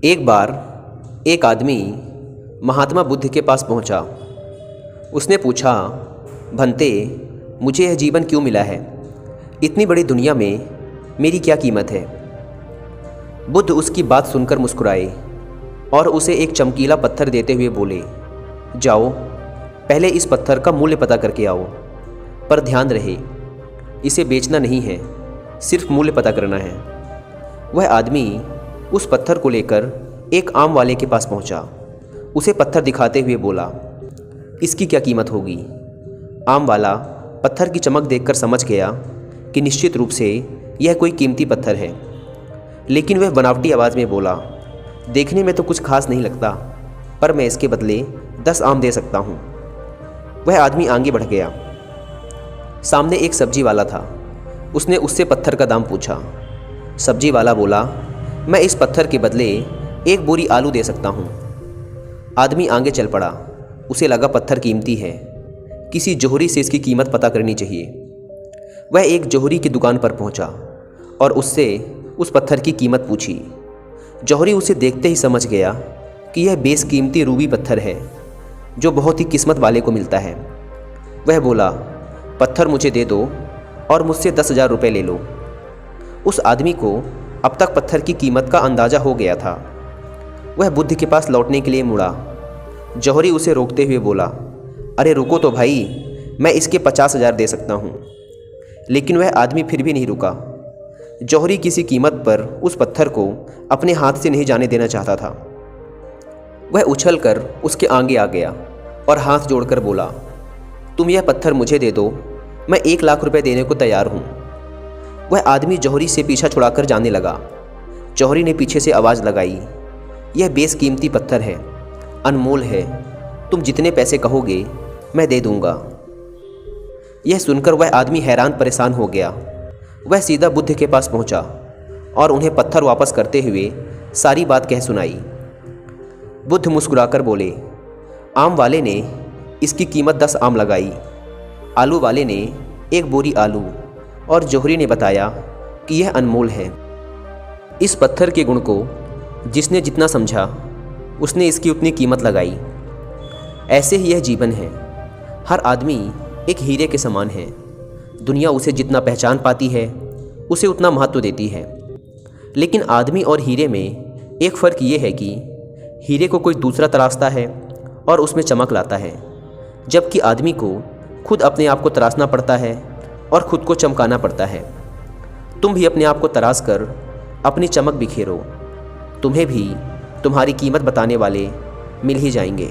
एक बार एक आदमी महात्मा बुद्ध के पास पहुंचा। उसने पूछा, भंते, मुझे यह जीवन क्यों मिला है? इतनी बड़ी दुनिया में मेरी क्या कीमत है? बुद्ध उसकी बात सुनकर मुस्कुराए और उसे एक चमकीला पत्थर देते हुए बोले, जाओ, पहले इस पत्थर का मूल्य पता करके आओ। पर ध्यान रहे, इसे बेचना नहीं है, सिर्फ मूल्य पता करना है। वह आदमी उस पत्थर को लेकर एक आम वाले के पास पहुंचा। उसे पत्थर दिखाते हुए बोला, इसकी क्या कीमत होगी? आम वाला पत्थर की चमक देखकर समझ गया कि निश्चित रूप से यह कोई कीमती पत्थर है, लेकिन वह बनावटी आवाज़ में बोला, देखने में तो कुछ खास नहीं लगता, पर मैं इसके बदले 10 आम दे सकता हूँ। वह आदमी आगे बढ़ गया। सामने एक सब्जी वाला था। उसने उससे पत्थर का दाम पूछा। सब्जी वाला बोला, मैं इस पत्थर के बदले 1 बोरी आलू दे सकता हूँ। आदमी आगे चल पड़ा। उसे लगा पत्थर कीमती है, किसी जोहरी से इसकी कीमत पता करनी चाहिए। वह एक जोहरी की दुकान पर पहुँचा और उससे उस पत्थर की कीमत पूछी। जौहरी उसे देखते ही समझ गया कि यह बेशकीमती रूबी पत्थर है जो बहुत ही किस्मत वाले को मिलता है। वह बोला, पत्थर मुझे दे दो और मुझसे 10,000 रुपये ले लो। उस आदमी को अब तक पत्थर की कीमत का अंदाज़ा हो गया था। वह बुद्ध के पास लौटने के लिए मुड़ा। जौहरी उसे रोकते हुए बोला, अरे रुको तो भाई, मैं इसके 50,000 दे सकता हूँ। लेकिन वह आदमी फिर भी नहीं रुका। जौहरी किसी कीमत पर उस पत्थर को अपने हाथ से नहीं जाने देना चाहता था। वह उछलकर उसके आगे आ गया और हाथ जोड़कर बोला, तुम यह पत्थर मुझे दे दो, मैं 1 लाख रुपए देने को तैयार हूँ। वह आदमी जौहरी से पीछा छुड़ाकर जाने लगा। जौहरी ने पीछे से आवाज़ लगाई, यह बेशकीमती पत्थर है, अनमोल है, तुम जितने पैसे कहोगे मैं दे दूँगा। यह सुनकर वह आदमी हैरान परेशान हो गया। वह सीधा बुद्ध के पास पहुंचा और उन्हें पत्थर वापस करते हुए सारी बात कह सुनाई। बुद्ध मुस्कुराकर बोले, आम वाले ने इसकी कीमत 10 आम लगाई, आलू वाले ने 1 बोरी आलू, और जौहरी ने बताया कि यह अनमोल है। इस पत्थर के गुण को जिसने जितना समझा, उसने इसकी उतनी कीमत लगाई। ऐसे ही यह जीवन है। हर आदमी एक हीरे के समान है। दुनिया उसे जितना पहचान पाती है, उसे उतना महत्व देती है। लेकिन आदमी और हीरे में एक फ़र्क ये है कि हीरे को कोई दूसरा तराशता है और उसमें चमक लाता है, जबकि आदमी को खुद अपने आप को तराशना पड़ता है और ख़ुद को चमकाना पड़ता है। तुम भी अपने आप को तराश कर अपनी चमक बिखेरो, तुम्हें भी तुम्हारी कीमत बताने वाले मिल ही जाएंगे।